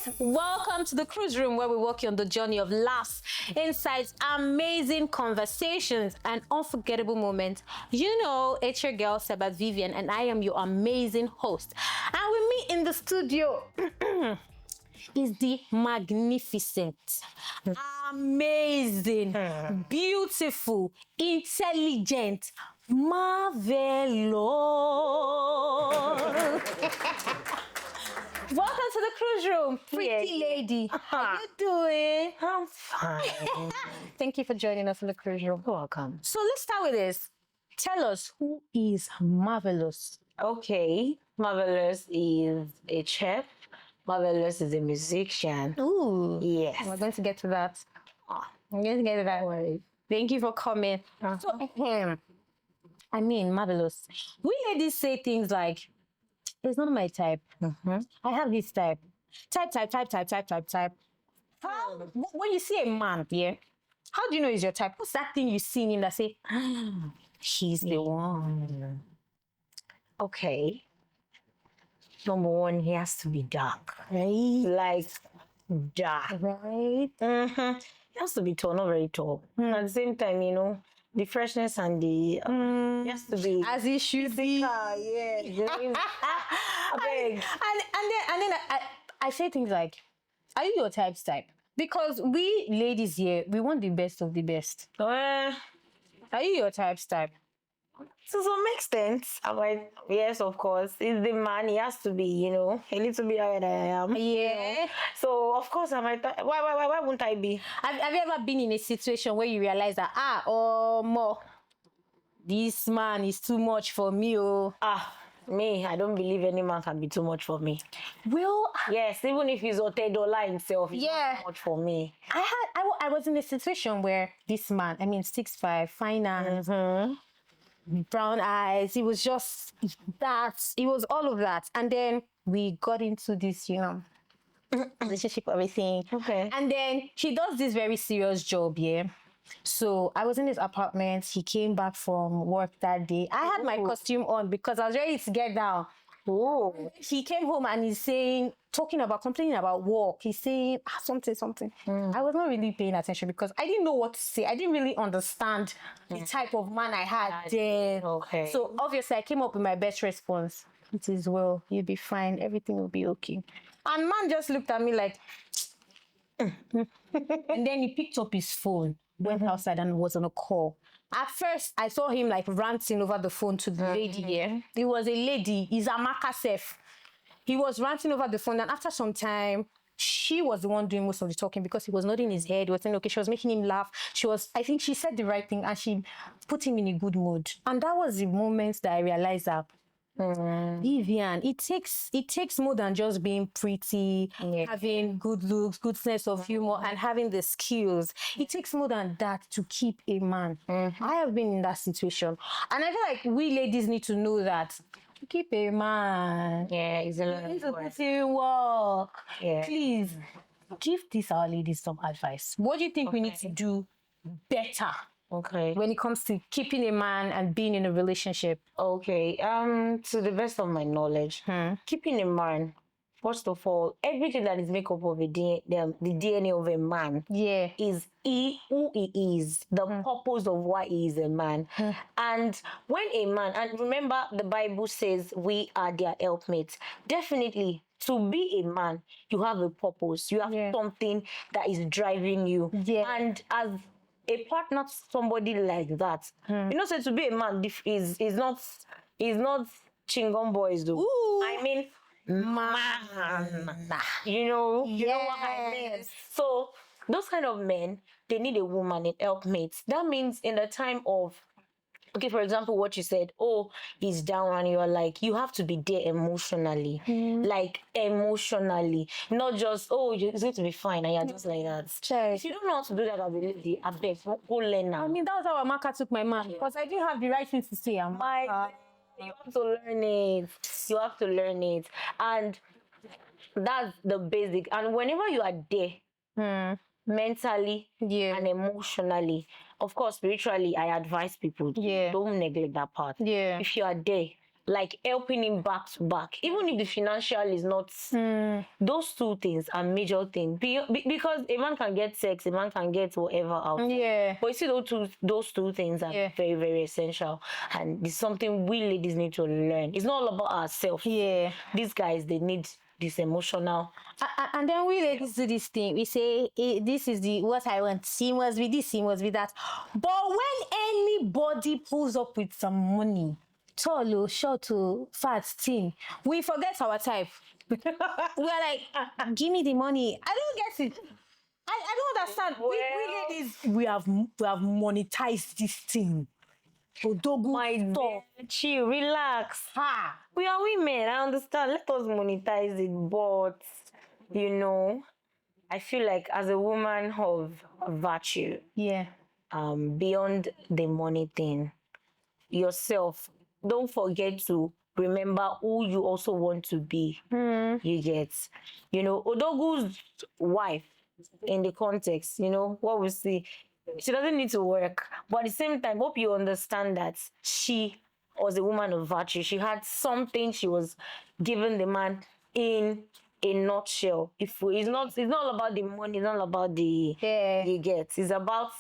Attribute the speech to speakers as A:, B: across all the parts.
A: guys, welcome to the cruise room where we walk you on the journey of laughs, insights, amazing conversations, and unforgettable moments. You know, it's your girl Sabat Vivian, and I am your amazing host. And with me in the studio is the magnificent, amazing, beautiful, intelligent, marvelous. Welcome to the cruise room, pretty lady. How you doing?
B: I'm fine.
A: Thank you for joining us in the cruise room.
B: You're welcome.
A: So let's start with this. Tell us, who is Marvelous?
B: Okay, Marvelous is a chef. Marvelous is a musician.
A: Ooh.
B: Yes.
A: We're going to get to that. I'm going to get to that. Thank you for coming. So, I mean, Marvelous. We ladies say things like, it's not my type. I have this type. Type. How, when you see a man, yeah, how do you know he's your type? What's that thing you see in him that say, he's the one?
B: Okay. Number one, he has to be dark.
A: Right?
B: Like, dark.
A: Right?
B: He has to be tall, not very tall. At the same time, you know, the freshness and the... he has to be...
A: As he should be.
B: yeah.
A: And then I say things like, are you your type's type? Because we ladies here, we want the best of the best. Are you your type's type?
B: To some extent, yes, of course. It's the man, he has to be, you know, a little bit higher than I am.
A: Yeah.
B: So, of course, I might... Why wouldn't I be?
A: Have you ever been in a situation where you realize that, more, this man is too much for me, oh?
B: Me, I don't believe any man can be too much for me.
A: Well,
B: yes, even if he's $10 himself, it's
A: yeah,
B: not too much for me.
A: I was in a situation where this man, 6'5", finance, brown eyes, it was just that, it was all of that. And then we got into this, you know, relationship, everything.
B: Okay.
A: And then he does this very serious job, yeah. So I was in his apartment. He came back from work that day. I had my costume on because I was ready to get down.
B: Oh.
A: He came home and he's saying, complaining about work. He's saying something. I was not really paying attention because I didn't know what to say. I didn't really understand the type of man I had then.
B: Okay.
A: So obviously I came up with my best response. It is well, you'll be fine. Everything will be okay. And man just looked at me like, and then he picked up his phone, went outside and was on a call. At first, I saw him like ranting over the phone to the lady here. It was a lady, Izamaka Sef. He was ranting over the phone, and after some time, she was the one doing most of the talking because he was nodding his head. He was saying, okay, she was making him laugh. I think she said the right thing and she put him in a good mood. And that was the moment that I realized that Vivian, it takes more than just being pretty, having good looks, good sense of humor, and having the skills. It takes more than that to keep a man. I have been in that situation, and I feel like we ladies need to know that to keep a man,
B: it's a lot
A: you need to
B: of
A: put
B: work.
A: in work.
B: Yeah.
A: Please give our ladies some advice. What do you think we need to do better?
B: Okay.
A: When it comes to keeping a man and being in a relationship?
B: Okay. To the best of my knowledge, keeping a man, first of all, everything that is made up of the DNA of a man, is who he is, the purpose of why he is a man. And when a man, and remember the Bible says we are their helpmates. Definitely, to be a man, you have a purpose. You have something that is driving you. And as a partner to somebody like that, you know, so to be a man is not chingon boys though.
A: Ooh.
B: I mean, man. You know what I mean. So those kind of men, they need a woman, an helpmate. That means in the time of, okay, for example, what you said, he's down, and you're like, you have to be there emotionally. Like, emotionally. Not just, it's going to be fine, and you're just like that. If you don't know how to do that as a lady, I beg, go learn now.
A: I mean, that was how Amaka took my man, because I didn't have the right thing to say.
B: You have to learn it. You have to learn it. And that's the basic. And whenever you are there, mentally and emotionally, of course, spiritually, I advise people, don't neglect that part. If you are there, like helping him back to back, even if the financial is not. Those two things are major things. Because a man can get sex, a man can get whatever out.
A: Yeah.
B: But you see, those two things are very, very essential, and it's something we ladies need to learn. It's not all about ourselves.
A: Yeah.
B: These guys, they need this emotional.
A: And then we ladies do this thing. We say, this is what I want. He must be this, he must be that. But when anybody pulls up with some money, tall or short or fat, thin, we forget our type. We are like, give me the money. I don't get it. I don't understand.
B: Well,
A: we ladies, we have monetized this thing.
B: My dear, chill, relax. We are women, I understand. Let us monetize it, but you know, I feel like as a woman of virtue, beyond the money thing, yourself, don't forget to remember who you also want to be. You get, you know, Odogu's wife in the context, you know, what we see. She doesn't need to work, but at the same time, hope you understand that she was a woman of virtue. She had something she was giving the man in a nutshell. It's not all about the money, it's not about the you get. It's about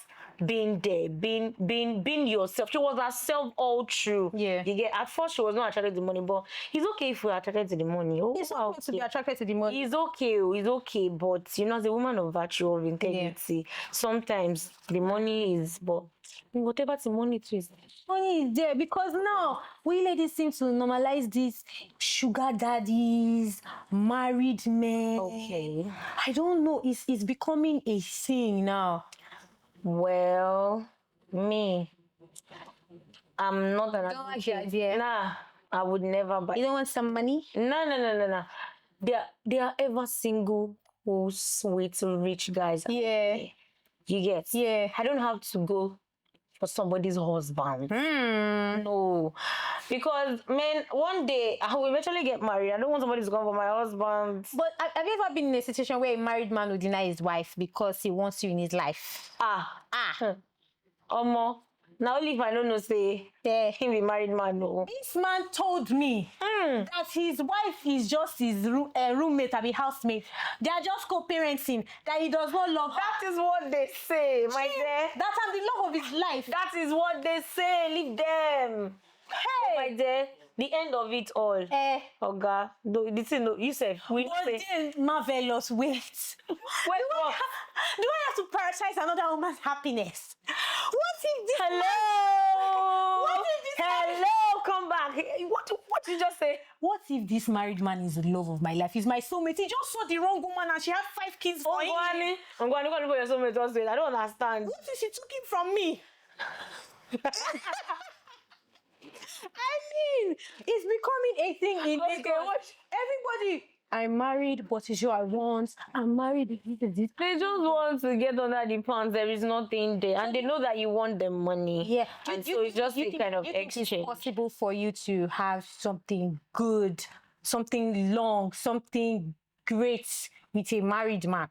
B: being there, being yourself. She was herself all through.
A: Yeah.
B: You get, at first she was not attracted to the money, but it's okay if we're attracted to the money.
A: It's okay to be attracted to the money.
B: It's okay, but you know, as a woman of virtue, of integrity, sometimes the money is, but whatever the money is.
A: Money is there because now we ladies seem to normalize these sugar daddies, married men.
B: Okay.
A: I don't know. It's becoming a thing now.
B: Well, me, I'm not an advocate. Nah, I would never buy.
A: You don't want some money?
B: No. They are ever single, sweet, rich guys.
A: Yeah.
B: You get?
A: Yeah.
B: I don't have to go for somebody's husband. No. Because, man, one day I will eventually get married. I don't want somebody to come for my husband.
A: But have you ever been in a situation where a married man would deny his wife because he wants you in his life?
B: Omo. Now only if I don't know, say, he be married man, no.
A: This man told me that his wife is just his roommate, or housemate. They are just co-parenting, that he does not love her.
B: That is what they say, my dear.
A: That's the love of his life.
B: That is what they say. Leave them.
A: Hey,
B: my dear. The end of it all. Oga, you said we
A: say marvelous. Wait. Do I have to prioritize another woman's happiness? What if this?
B: Hello.
A: What if this?
B: Hello. Come back. What did you just say?
A: What if this married man is the love of my life? He's my soulmate. He just saw the wrong woman and she had 5 kids for him.
B: I'm going to look for your soulmate also. I don't understand.
A: What if she took him from me? I mean, it's becoming a thing in Lagos. Everybody, I'm married, but it's what I want. I'm married.
B: They just want to get under the pants. There is nothing there, and they know that you want the money.
A: Yeah,
B: and so it's just a kind of exchange.
A: It's possible for you to have something good, something long, something great with a married man.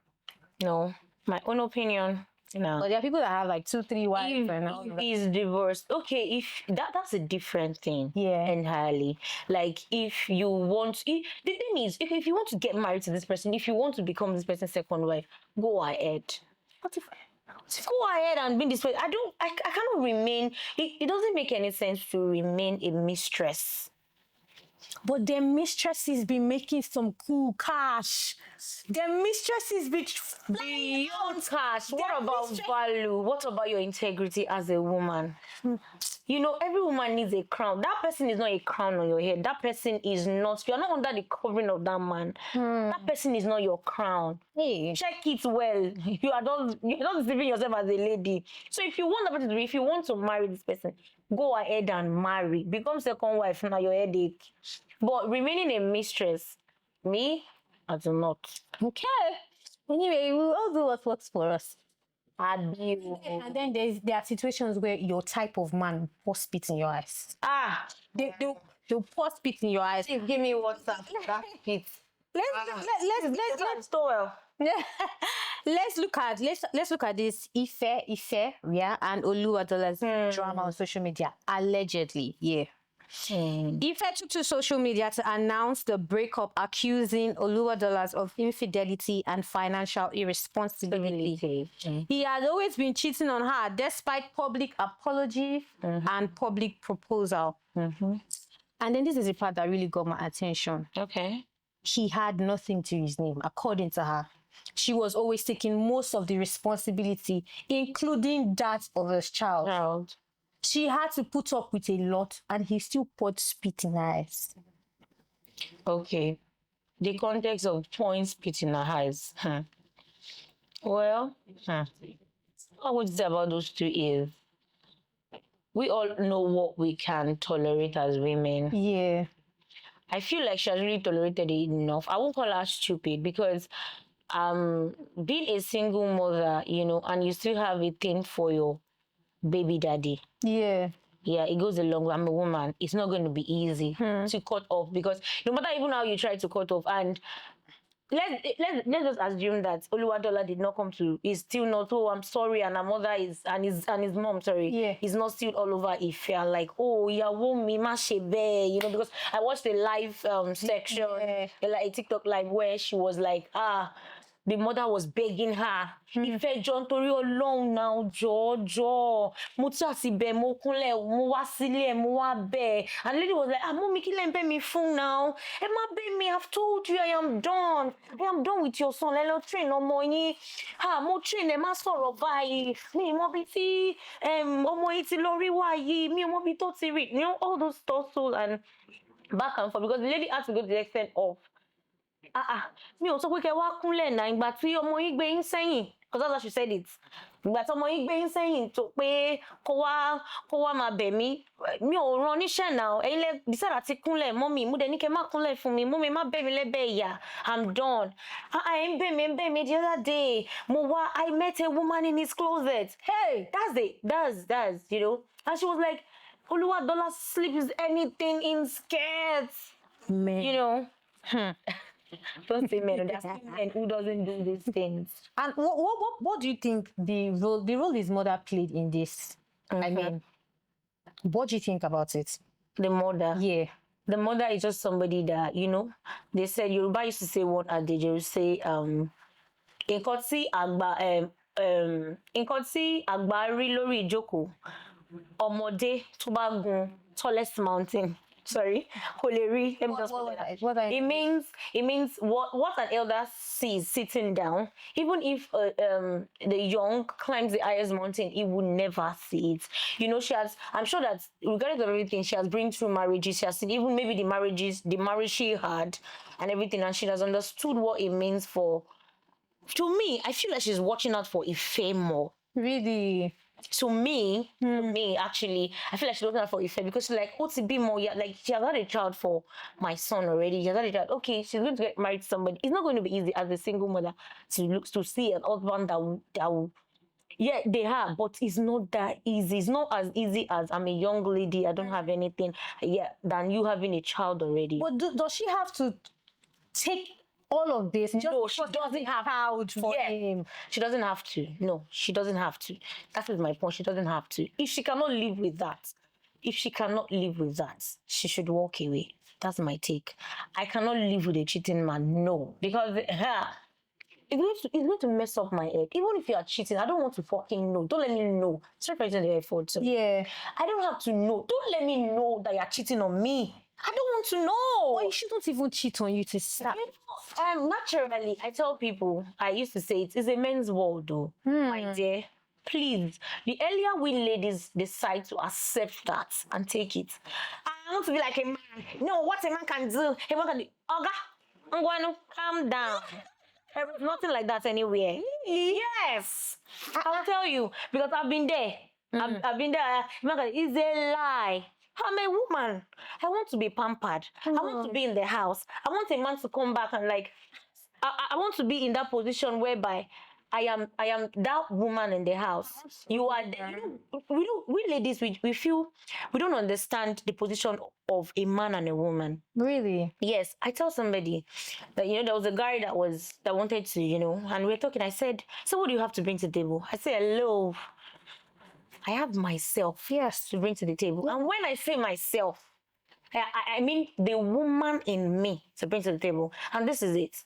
B: No, my own opinion. No.
A: But there are people that have like 2, 3 wives.
B: If he's divorced, okay, if that's a different thing.
A: Yeah.
B: Entirely. Like if you want, the thing is, if you want to get married to this person, if you want to become this person's second wife, go ahead.
A: What if?
B: Go ahead and be this person. I cannot remain. It doesn't make any sense to remain a mistress.
A: But their mistresses be making some cool cash. Their mistresses be
B: beyond cash. What about value? What about your integrity as a woman? You know, every woman needs a crown. That person is not a crown on your head. That person is not. You are not under the covering of that man. That person is not your crown.
A: Hey,
B: check it well. You're not deceiving yourself as a lady. So if you want that person to be, if you want to marry this person, go ahead and marry. Become second wife. Now your headache. But remaining a mistress, me, I do not.
A: Okay. Anyway, we'll all do what works for us.
B: And
A: then there are situations where your type of man will spit in your eyes. They'll pour spit in your eyes.
B: Give me WhatsApp. That spit.
A: Let's look at this Ife, yeah, and Oluwadola's drama on social media. Allegedly, yeah. Ife took to social media to announce the breakup, accusing Oluwadolas of infidelity and financial irresponsibility. He had always been cheating on her despite public apology and public proposal. And then this is the part that really got my attention.
B: Okay.
A: He had nothing to his name, according to her. She was always taking most of the responsibility, including that of his child. She had to put up with a lot, and he still poured spit in her eyes.
B: Okay. The context of pouring spit in her eyes. Well, what I would say about those two is we all know what we can tolerate as women.
A: Yeah.
B: I feel like she has really tolerated it enough. I won't call her stupid because being a single mother, you know, and you still have a thing for your baby daddy.
A: Yeah.
B: Yeah, it goes a long way. I'm a woman. It's not going to be easy to cut off because no matter even how you try to cut off, and let's just assume that Oluwadola did not come to, is still not, oh, I'm sorry, and her mother is, and his mom, sorry, is not still all over Ife, and like, oh, me ma shebe, you know, because I watched a live section, like a TikTok live where she was like, the mother was begging her. Ife John Tori alone now, Jojo. Mutasi be mo kunle mo wa sile mo wa be. And lady was like, mommy kile mbe me phone now. Emma be me, I've told you I am done. I am done with your son. Let train no more ni. Mo train Emma sọ̀rọ̀ báyìí. Me mo bi ti ọmọ yìí ti lọ rí wa yìí. Me mo bi tó ti rí. You know all those tussles and back and forth because the lady had to go to the extent of mi ò sọ pé kẹ́ wá kúnlẹ̀ náà ìgbà tí ọmọ yín gbé yín sẹ́yìn because that's how she said it. Ìgbà tí ọmọ yín gbé yín sẹ́yìn tó pé kó wá máa bẹ̀ mí mi ò rán níṣẹ́ náà ẹ̀yin lẹ decide àti kúnlẹ̀ mọ́mì mo dẹ̀ ní kẹ́ má kúnlẹ̀ fún mi mọ́mì má bẹ̀ mí lẹ́bẹ̀ ìyá I'm done. Ẹ̀ ń bẹ̀ mí the other day I met a woman in his closet. Hey, that's you know, and she was like Oluwadola sleeps anything in skirts. Man. You know. Don't say men. There's men who doesn't do these things.
A: And what do you think the role his mother played in this? I mean, what do you think about it?
B: The mother.
A: Yeah.
B: The mother is just somebody that, you know, they said Yoruba used to say what adage, they would say nǹkan tí àgbà rí lórí ìjókòó ọmọdé tó bá gun tallest mountain. Sorry, Koleri. It means what an elder sees sitting down. Even if the young climbs the highest mountain, he would never see it. You know, I'm sure that regardless of everything, she has been through marriages. She has seen even maybe the marriage she had and everything, and she has understood what it means for. To me, I feel like she's watching out for Ife more.
A: Really.
B: To me, actually, I feel like she's looking out for Ife because she's like, what's it be more? Yeah, like she has had a child for my son already. She has had a child. Okay, she's going to get married to somebody. It's not going to be easy as a single mother to see an husband that will. Yeah, they have, but it's not that easy. It's not as easy as I'm a young lady. I don't have anything. Yeah, than you having a child already.
A: But does she have to take all of this?
B: No, she doesn't have
A: to for him.
B: She doesn't have to. No, she doesn't have to. That is my point. She doesn't have to. If she cannot live with that, she should walk away. That's my take. I cannot live with a cheating man. No, because it's going to mess up my head. Even if you are cheating, I don't want to fucking know. Don't let me know. Start putting the effort. So
A: yeah,
B: I don't have to know. Don't let me know that you're cheating on me. I don't want to know.
A: Well, you shouldn't even cheat on you to start.
B: Naturally, I tell people, I used to say it's a men's world though, my dear. Please, the earlier we ladies decide to accept that and take it. I want to be like a man. No, what a man can do, a man can do. Oga, I'm going to calm down. There is nothing like that anywhere. Yes, I'll tell you because I've been there. I've been there. It's a lie. I'm a woman. I want to be pampered. I want to be in the house. I want a man to come back and like, I want to be in that position whereby I am that woman in the house. You are there. We ladies, we feel we don't understand the position of a man and a woman.
A: Really?
B: Yes. I tell somebody that, you know, there was a guy that wanted to, you know, and we were talking. I said, so what do you have to bring to the table? I said, hello. I have myself, yes, to bring to the table. And when I say myself, I mean the woman in me to bring to the table. And this is it.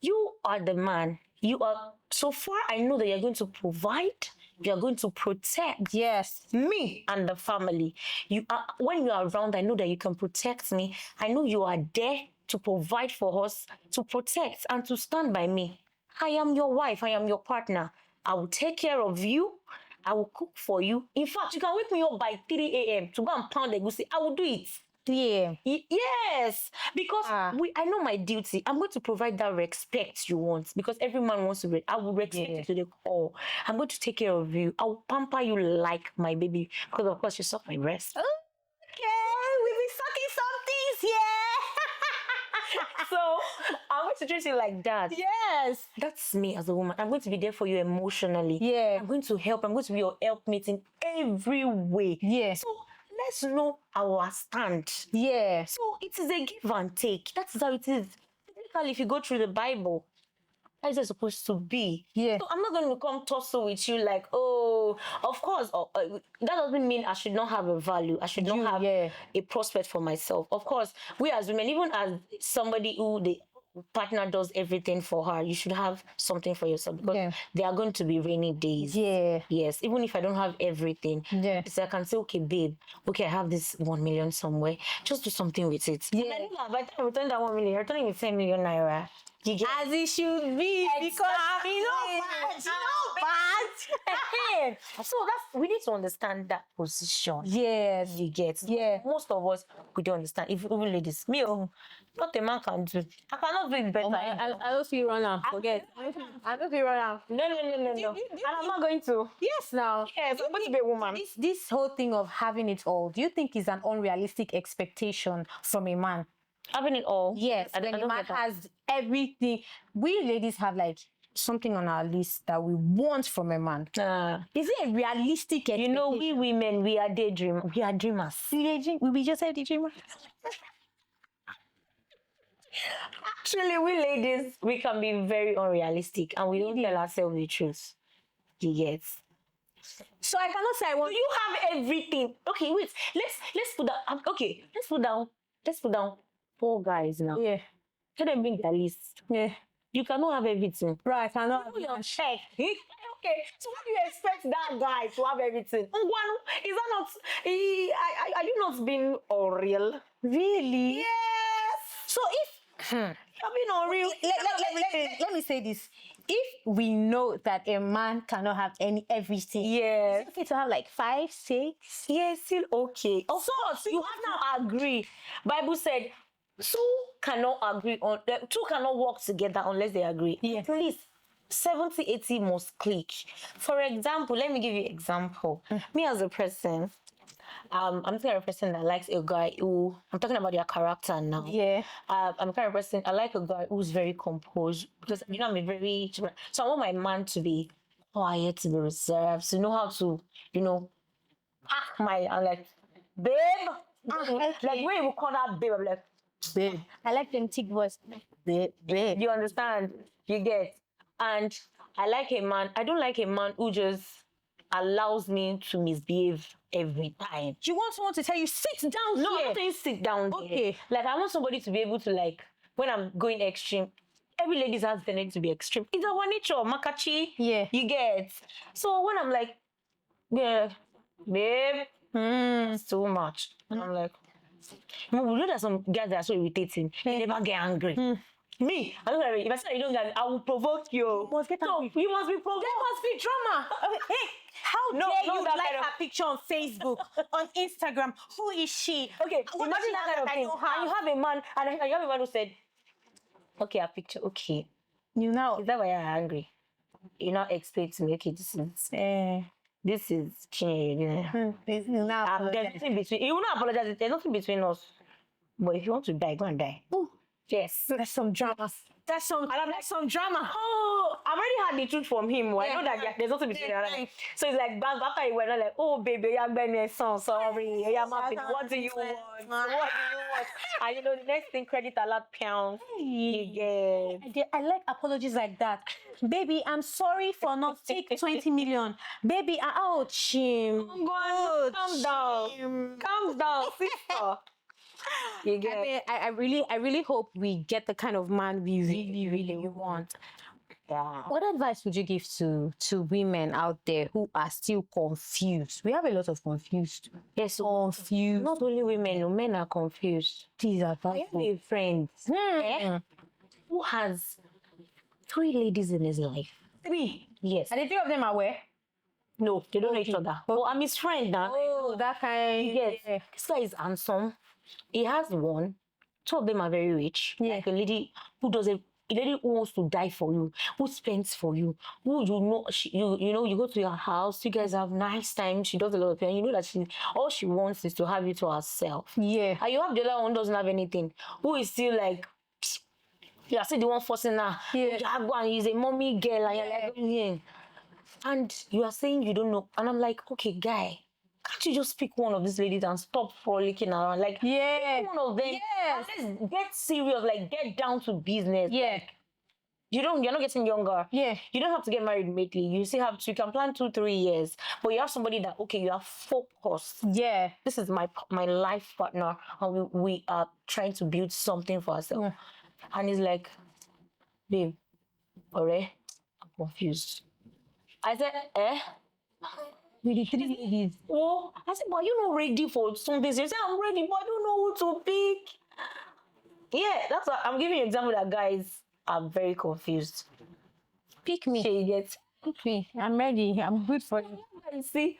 B: You are the man. You are, so far I know that you're going to provide, you're going to protect
A: Yes.
B: me and the family. You are, when you are around, I know that you can protect me. I know you are there to provide for us, to protect and to stand by me. I am your wife, I am your partner. I will take care of you. I will cook for you. In fact, you can wake me up by 3 a.m. to go and pound egusi. I will do it.
A: 3 a.m.
B: Yes, because I know my duty. I'm going to provide that respect you want, because every man wants to. I will respect you to the core. I'm going to take care of you. I will pamper you like my baby, because of course you suck my breast.
A: Okay, we've been sucking some things, yeah.
B: So I'm going to treat you like that.
A: Yes.
B: That's me as a woman. I'm going to be there for you emotionally.
A: Yeah.
B: I'm going to help. I'm going to be your helpmate in every way.
A: Yeah.
B: So let's know our stand.
A: Yeah.
B: So it is a give and take. That's how it is. Typically, if you go through the Bible, how is it supposed to be?
A: Yeah.
B: So I'm not going to come tussle with you like, oh, of course. That doesn't mean I should not have a value. I should not have a prospect for myself. Of course, we as women, even as somebody who the partner does everything for her, you should have something for yourself, because there are going to be rainy days.
A: Yeah.
B: Yes. Even if I don't have everything, so I can say, okay, babe, okay, I have this 1 million somewhere. Just do something with it.
A: Yeah.
B: And I know that by the time I return that 1 million, you're returning with 10 million naira.
A: As it should be, because you know bad.
B: So we need to understand that position.
A: Yes.
B: You get.
A: Yeah.
B: Most of us, we don't understand. If even ladies, me, what a man can do, I cannot do it better.
A: I don't feel run out. Forget. I don't feel run out.
B: No. And I'm not going to.
A: Yes, now.
B: Yes, I'm going to be a woman.
A: This whole thing of having it all, do you think is an unrealistic expectation from a man?
B: Having it all?
A: Yes.
B: I
A: When a
B: don't
A: man
B: get that.
A: has everything. We ladies have like something on our list that we want from a man. Is it a realistic expectation?
B: You know, we women, we are daydreamers. We are dreamers.
A: We just have daydreamers.
B: Actually, we ladies, we can be very unrealistic, and we don't tell ourselves the truth. You get.
A: So I cannot say I want.
B: Do you have everything? Okay, wait. Let's put down. Okay, let's put down 4 guys now.
A: Yeah.
B: Let them bring their list.
A: Yeah.
B: You cannot have everything.
A: Right, I know.
B: Do your check. Okay, so what do you expect that guy to have everything? One, is that not? Are you not being unreal?
A: Really?
B: Yes.
A: So if
B: you're being unreal,
A: let me say this. If we know that a man cannot have everything,
B: yes,
A: it's okay to have like 5, 6.
B: Yes, still okay. Of course, you have to agree. Bible said, two cannot work together unless they agree.
A: Yes.
B: At least 70, 80 must click. For example, let me give you an example. Me as a person, I'm the kind of person that likes a guy who, I'm talking about their character now.
A: Yeah.
B: I'm the kind of person, I like a guy who's very composed, because, you know, so I want my man to be quiet, to be reserved, to know how to, you know, I'm like, babe. Like, when you call that babe, I'm like, babe.
A: I like them thick voice.
B: Babe. You understand? You get. And I like a man. I don't like a man who just allows me to misbehave every time.
A: You want someone to tell you, sit down
B: No,
A: here.
B: I'm not saying sit down
A: Okay.
B: there. Like, I want somebody to be able to, like, when I'm going extreme, every lady has the need to be extreme. It's our nature, Makachi.
A: Yeah.
B: You get. So when I'm like, yeah, babe, it's too much. And I'm like, we know that some guys that are so irritating, they never get angry. Me, I'm not if I say you don't get, I will provoke you.
A: You must get angry.
B: You must be provoked.
A: There must be drama. Hey, how dare you
B: that
A: like
B: kind of-
A: her picture on Facebook, on Instagram? Who is she?
B: Okay,
A: What does
B: imagine
A: she
B: that
A: have
B: kind of
A: that I
B: thing.
A: don't have?
B: And you have a man, and you have a man who said, okay, a picture, okay.
A: You know.
B: Is that why you're angry? You now explain to me, okay, this is Chinyere.
A: There's now.
B: There's nothing between, you will not apologize, there's nothing between us. But if you want to die, go and die.
A: Ooh,
B: Yes.
A: that's some drama. That's some drama.
B: Oh, I've already heard the truth from him. I know that there's nothing between us. So it's like, back after he went, I'm like, oh, baby, you're better son, sorry. Yeah, what do you want? What do you want? And you know, the next thing, credit alert pound. Yeah.
A: I like apologies like that. Baby, I'm sorry for not take 20 million. Baby, chim.
B: Calm down. Calm down, sister. You get.
A: I mean, I really hope we get the kind of man we really, really want.
B: Yeah.
A: What advice would you give to women out there who are still confused? We have a lot of confused.
B: Yes,
A: Confused.
B: not only women, men are confused.
A: Please
B: I
A: advise.
B: have a friend who has 3 ladies in his life. 3. Yes.
A: And the 3 of them are where?
B: No, they don't know each other. But I'm his friend now.
A: Oh, that kind.
B: Yes.
A: Yeah.
B: This guy is handsome. He has 1. 2 of them are very rich.
A: Yeah.
B: Like a lady who a lady who wants to die for you, who spends for you, who you go to your house, you guys have nice time. She does a lot of things. You know that all she wants is to have you to herself.
A: Yeah.
B: And you have the other one who doesn't have anything, who is still like, you are still the one forcing her.
A: Yeah.
B: And he's a mommy girl, and you're like, yeah. And you are saying you don't know. And I'm like, okay, guy, can't you just pick one of these ladies and stop frolicking around? Like,
A: Yeah.
B: pick one of them.
A: Yes.
B: Let's get serious, like, get down to business.
A: Yeah.
B: You're not getting younger.
A: Yeah.
B: You don't have to get married immediately. You can plan 2-3 years. But you have somebody that, okay, you are focused.
A: Yeah.
B: This is my life partner, and we are trying to build something for ourselves.
A: Yeah.
B: And he's like, babe, alright, I'm confused. I said,
A: With the 3 ladies.
B: Oh, I said, but you're not ready for something. You say, I'm ready, but I don't know who to pick. Yeah, that's what I'm giving you an example that guys are very confused.
A: Pick me.
B: She gets,
A: Pick me. I'm ready. I'm good for you.
B: you see,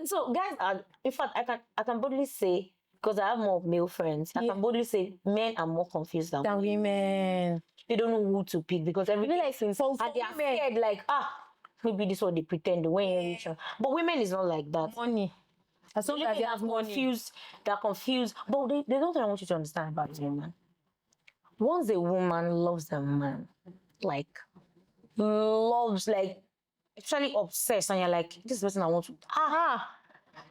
B: so guys are, in fact, I can boldly say, because I have more male friends, I can boldly say men are more confused than
A: women.
B: They don't know who to pick because everything
A: like
B: and they are scared, like, maybe this is what they pretend when you're rich. But women is not like that.
A: Money. As long as they have money.
B: They're confused. But they don't want you to understand about women. Once a woman loves a man, like, loves, like, actually obsessed, and you're like, this person I want to,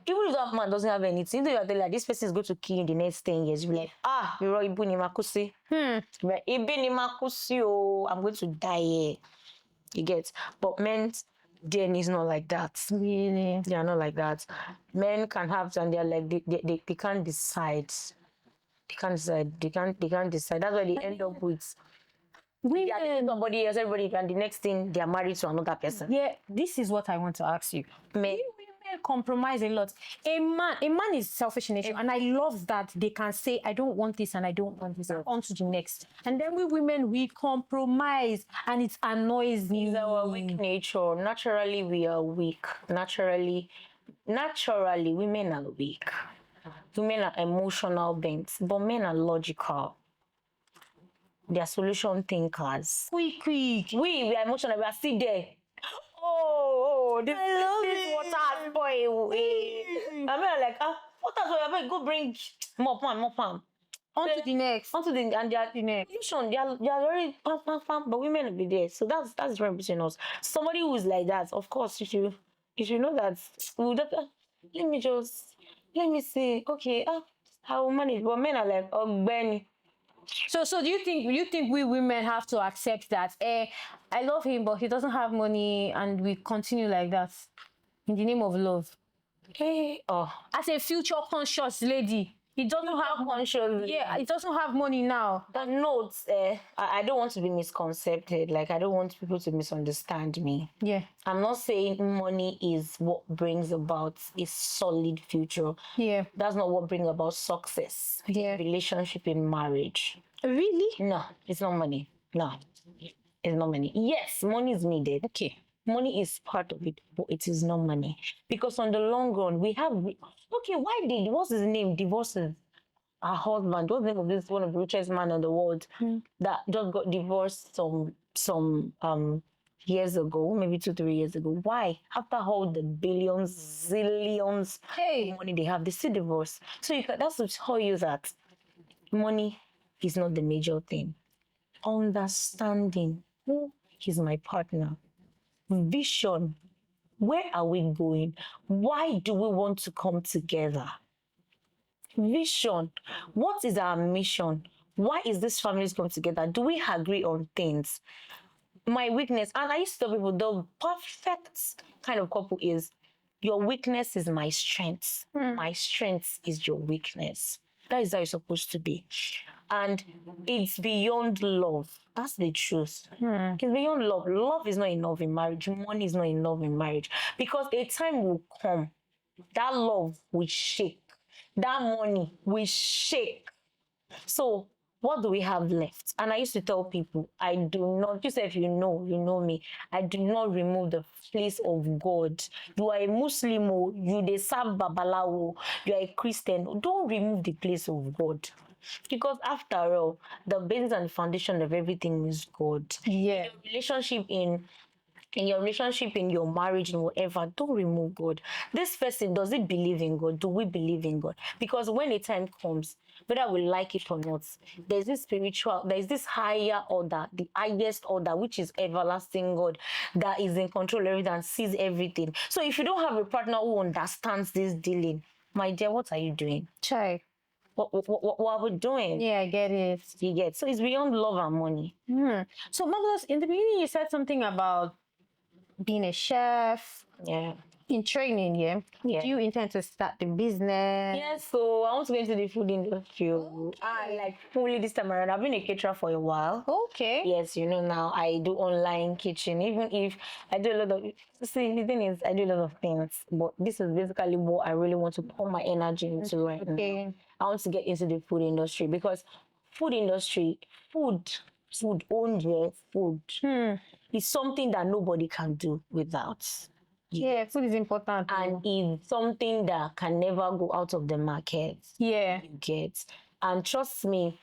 B: even if that man doesn't have anything, even if you're telling like, this person is going to kill you in the next 10 years, you'll be like, I'm going to die here. You get? But men's DNA is not like that.
A: Really?
B: They are not like that. Men can have, and they're like, they can't decide. They can't decide. That's why they end up with
A: Women.
B: somebody else, everybody, and the next thing they are married to another person.
A: Yeah, this is what I want to ask you. Women compromise a lot. A man is selfish in nature, and I love that they can say, I don't want this and I don't want this, on to the next. And then we women, we compromise, and it annoys me.
B: It's our weak nature. Naturally, we are weak. Naturally, women are weak. Women are emotional beings, but men are logical. They are solution thinkers.
A: Quick.
B: We are emotional. We are still there. This water has spoiled. I mean, like, water has spoiled. Go bring more palm.
A: On to the next.
B: And they are the next. They are very pam, but women will be there. So that's the difference between us. Somebody who is like that, of course, if you know that, let me see. Okay, I will manage. But men are like, Benny.
A: So do you think we women have to accept that? I love him, but he doesn't have money, and we continue like that in the name of love. As a future conscious lady, he doesn't have conscious. Yeah, he doesn't have money now.
B: But note, I don't want to be misconcepted. Like, I don't want people to misunderstand me.
A: Yeah.
B: I'm not saying money is what brings about a solid future.
A: Yeah.
B: That's not what brings about success.
A: Yeah.
B: Relationship in marriage.
A: Really?
B: No, it's not money. No, it's not money. Yes, money is needed.
A: Okay.
B: Money is part of it, but it is not money. Because on the long run, what's his name? Divorces her husband. What's the name of this one of the richest man in the world that just got divorced some years ago, maybe 2-3 years ago. Why? After all the billions, zillions of money they have, they still divorce. So that's to tell you that money is not the major thing. Understanding who is my partner. Vision. Where are we going? Why do we want to come together? Vision. What is our mission? Why is this family coming together? Do we agree on things? My weakness, and I used to tell people, the perfect kind of couple is your weakness is my strength. My strength is your weakness. That is how it's supposed to be. And it's beyond love. That's the truth. It's beyond love. Love is not enough in marriage. Money is not enough in marriage. Because a time will come, that love will shake. That money will shake. So what do we have left? And I used to tell people, I do not, you say if you know me, I do not remove the place of God. You are a Muslim, you they serve Babalawo, you are a Christian, don't remove the place of God. Because after all, the basis and the foundation of everything is God.
A: Yeah.
B: In your relationship, in your marriage, in whatever, don't remove God. This person, does it believe in God? Do we believe in God? Because when a time comes, whether we like it or not, there's this higher order, the highest order, which is everlasting God, that is in control of everything and sees everything. So if you don't have a partner who understands this dealing, my dear, what are you doing?
A: Chai.
B: What are we doing?
A: Yeah, I get it.
B: You get. So it's beyond love and money.
A: So, Marvelous, in the beginning, you said something about being a chef.
B: Yeah.
A: In training, yeah?
B: Yeah.
A: Do you intend to start the business?
B: Yes, so I want to go into the food industry. Okay. Like fully this time around. I've been a caterer for a while.
A: Okay.
B: Yes, now I do online kitchen. Even if I do a lot of, see, the thing is, I do a lot of things, but this is basically what I really want to pour my energy into right now. I want to get into the food industry because food is something that nobody can do without.
A: Yeah, food is important.
B: And it's something that can never go out of the market.
A: Yeah.
B: You get. And trust me,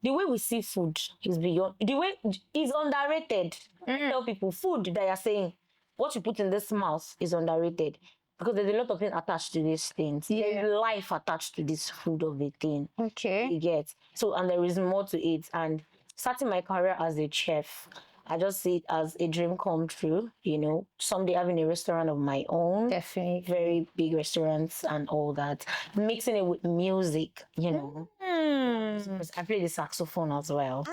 B: the way we see food is beyond, the way is underrated. I tell people, food that you're saying, what you put in this mouth is underrated. Because there's a lot of things attached to these things.
A: Yeah.
B: There's life attached to this food of the thing.
A: Okay.
B: You get. So, and there is more to it. And starting my career as a chef, I just see it as a dream come true, someday having a restaurant of my own.
A: Definitely.
B: Very big restaurants and all that. Mixing it with music, I play the saxophone as well.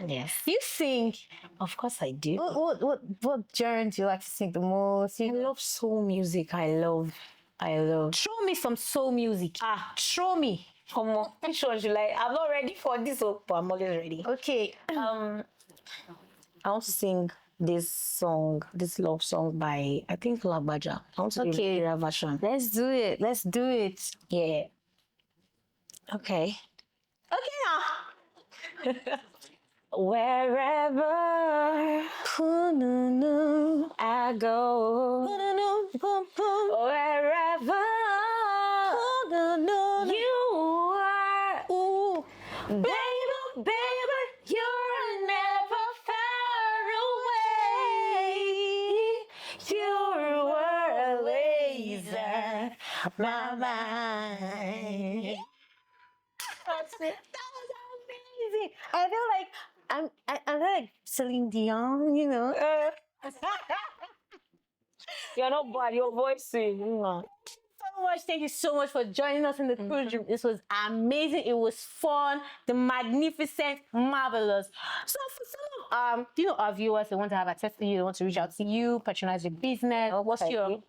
B: Yes.
A: You sing?
B: Of course I do.
A: What genre do you like to sing the most?
B: I love soul music. I love.
A: Show me some soul music. Show me.
B: Come on. Which one you like? I'm not ready for this, but I'm always ready.
A: Okay.
B: I want to sing this love song by, I think, Lagbaja. I want to do a version.
A: Let's do it.
B: Yeah. Okay.
A: Now.
B: Wherever I go, wherever you are, baby, you're never far away. You were always on my mind.
A: That's it. That was amazing. I feel like I'm like Celine Dion,
B: You're not bad. Your voice is.
A: So much. Thank you so much for joining us in the cruise room. This was amazing. It was fun. The magnificent, marvelous. So for some of our viewers, they want to have access to you, they want to reach out to you, patronize your business. What's your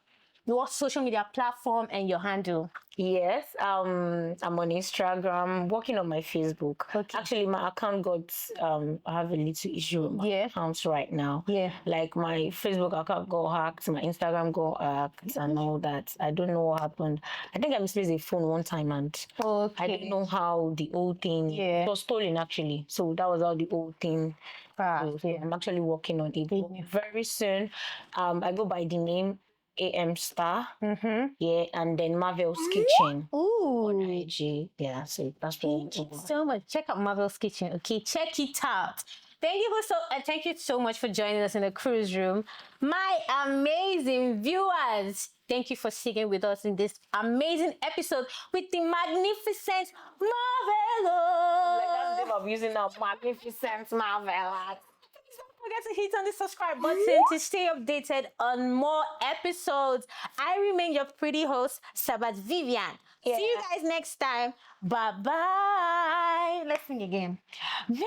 A: social media platform and your handle?
B: Yes, I'm on Instagram, working on my Facebook.
A: Okay.
B: Actually, my account got I have a little issue with my accounts right now.
A: Yeah.
B: Like my Facebook account got hacked, my Instagram got hacked and all that. I don't know what happened. I think I misplaced a phone one time and I don't know how the whole thing it was stolen actually. So that was how the whole thing. So I'm actually working on it. Very soon, I go by the name AM Star, and then Marvel's Kitchen on IG. Yeah, so that's
A: Thank you so much. Check out Marvel's Kitchen. Okay, check it out. Thank you so much for joining us in the cruise room, my amazing viewers. Thank you for sticking with us in this amazing episode with the magnificent Marvelous.
B: Like that's the name I'm using now, magnificent Marvelous.
A: Don't forget to hit on the subscribe button to stay updated on more episodes. I remain your pretty host, Sabat Vivian. See you guys next time. Bye-bye. Let's sing again. Baby.